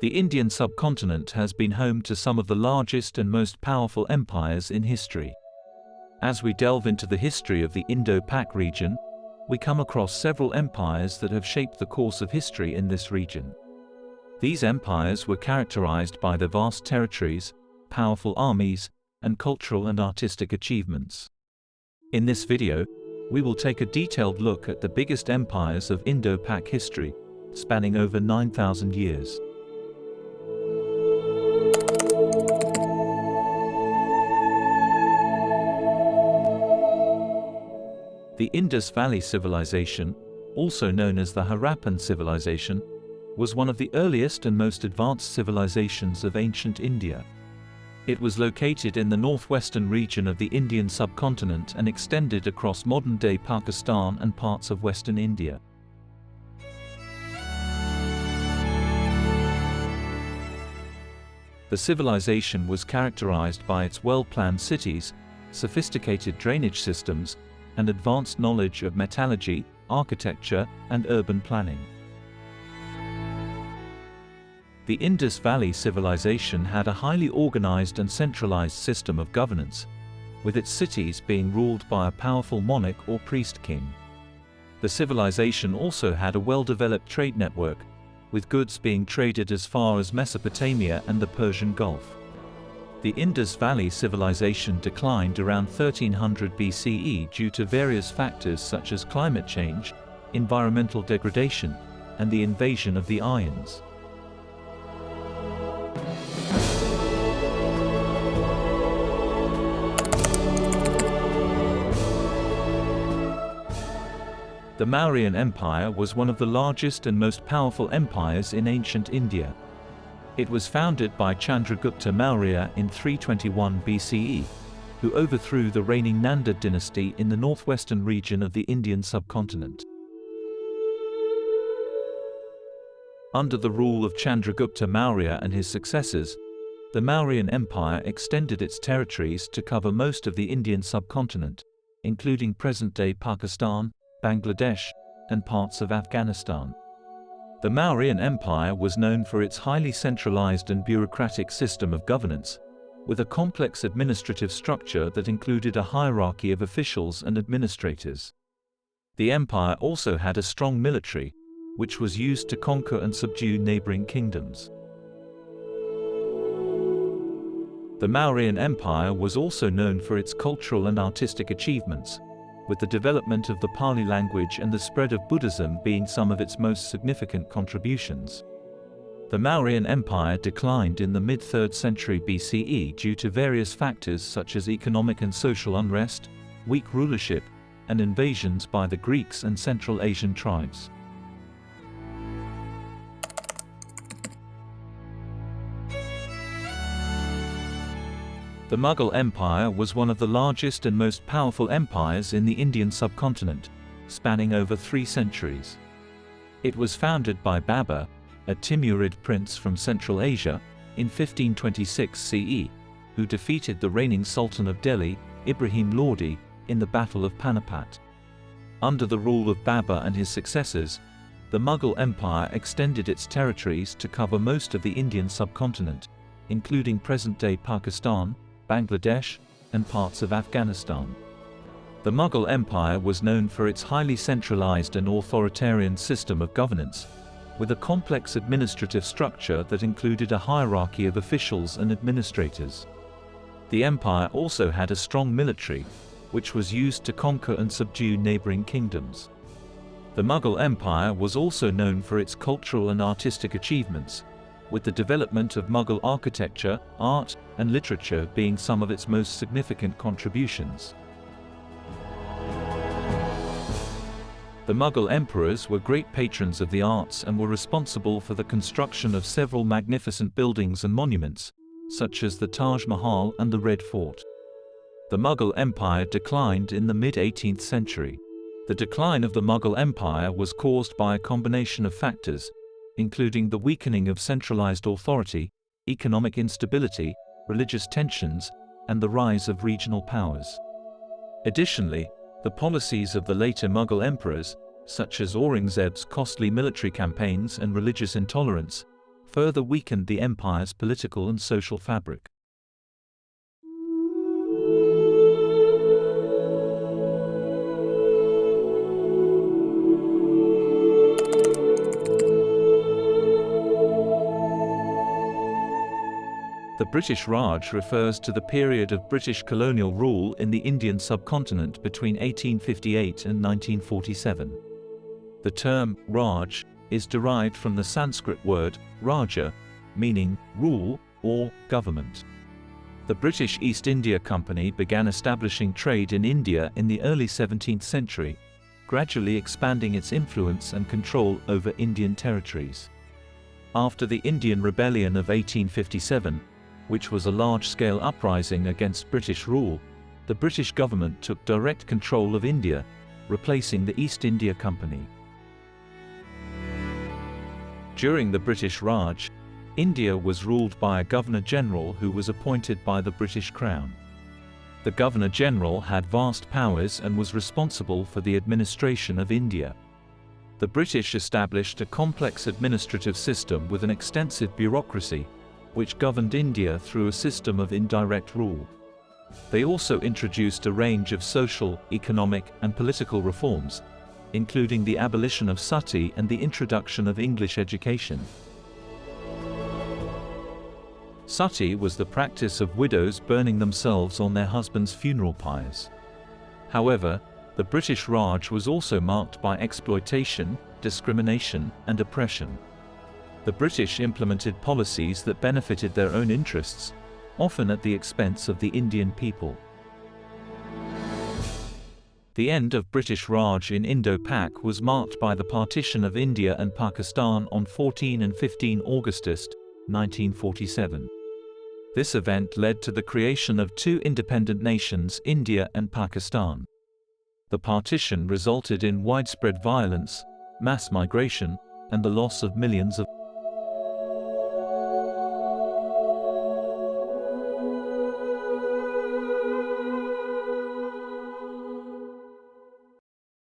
The Indian subcontinent has been home to some of the largest and most powerful empires in history. As we delve into the history of the Indo-Pak region, we come across several empires that have shaped the course of history in this region. These empires were characterized by their vast territories, powerful armies, and cultural and artistic achievements. In this video, we will take a detailed look at the biggest empires of Indo-Pak history, spanning over 9,000 years. The Indus Valley Civilization, also known as the Harappan Civilization, was one of the earliest and most advanced civilizations of ancient India. It was located in the northwestern region of the Indian subcontinent and extended across modern-day Pakistan and parts of western India. The civilization was characterized by its well-planned cities, sophisticated drainage systems, and advanced knowledge of metallurgy, architecture, and urban planning. The Indus Valley Civilization had a highly organized and centralized system of governance, with its cities being ruled by a powerful monarch or priest-king. The civilization also had a well-developed trade network, with goods being traded as far as Mesopotamia and the Persian Gulf. The Indus Valley Civilization declined around 1300 BCE due to various factors such as climate change, environmental degradation, and the invasion of the Aryans. The Mauryan Empire was one of the largest and most powerful empires in ancient India. It was founded by Chandragupta Maurya in 321 BCE, who overthrew the reigning Nanda dynasty in the northwestern region of the Indian subcontinent. Under the rule of Chandragupta Maurya and his successors, the Mauryan Empire extended its territories to cover most of the Indian subcontinent, including present-day Pakistan, Bangladesh, and parts of Afghanistan. The Mauryan Empire was known for its highly centralized and bureaucratic system of governance, with a complex administrative structure that included a hierarchy of officials and administrators. The empire also had a strong military, which was used to conquer and subdue neighboring kingdoms. The Mauryan Empire was also known for its cultural and artistic achievements, with the development of the Pali language and the spread of Buddhism being some of its most significant contributions. The Mauryan Empire declined in the mid-3rd century BCE due to various factors such as economic and social unrest, weak rulership, and invasions by the Greeks and Central Asian tribes. The Mughal Empire was one of the largest and most powerful empires in the Indian subcontinent, spanning over 3 centuries. It was founded by Babur, a Timurid prince from Central Asia, in 1526 CE, who defeated the reigning Sultan of Delhi, Ibrahim Lodi, in the Battle of Panipat. Under the rule of Babur and his successors, the Mughal Empire extended its territories to cover most of the Indian subcontinent, including present-day Pakistan, Bangladesh, and parts of Afghanistan. The Mughal Empire was known for its highly centralized and authoritarian system of governance, with a complex administrative structure that included a hierarchy of officials and administrators. The empire also had a strong military, which was used to conquer and subdue neighboring kingdoms. The Mughal Empire was also known for its cultural and artistic achievements, with the development of Mughal architecture, art, and literature being some of its most significant contributions. The Mughal emperors were great patrons of the arts and were responsible for the construction of several magnificent buildings and monuments, such as the Taj Mahal and the Red Fort. The Mughal Empire declined in the mid-18th century. The decline of the Mughal Empire was caused by a combination of factors, including the weakening of centralized authority, economic instability, religious tensions, and the rise of regional powers. Additionally, the policies of the later Mughal emperors, such as Aurangzeb's costly military campaigns and religious intolerance, further weakened the empire's political and social fabric. The British Raj refers to the period of British colonial rule in the Indian subcontinent between 1858 and 1947. The term Raj is derived from the Sanskrit word Raja, meaning rule or government. The British East India Company began establishing trade in India in the early 17th century, gradually expanding its influence and control over Indian territories. After the Indian Rebellion of 1857, which was a large-scale uprising against British rule, the British government took direct control of India, replacing the East India Company. During the British Raj, India was ruled by a Governor-General who was appointed by the British Crown. The Governor-General had vast powers and was responsible for the administration of India. The British established a complex administrative system with an extensive bureaucracy, which governed India through a system of indirect rule. They also introduced a range of social, economic, and political reforms, including the abolition of sati and the introduction of English education. Sati was the practice of widows burning themselves on their husbands' funeral pyres. However, the British Raj was also marked by exploitation, discrimination, and oppression. The British implemented policies that benefited their own interests, often at the expense of the Indian people. The end of British Raj in Indo-Pak was marked by the partition of India and Pakistan on 14 and 15 August 1947. This event led to the creation of two independent nations, India and Pakistan. The partition resulted in widespread violence, mass migration, and the loss of millions of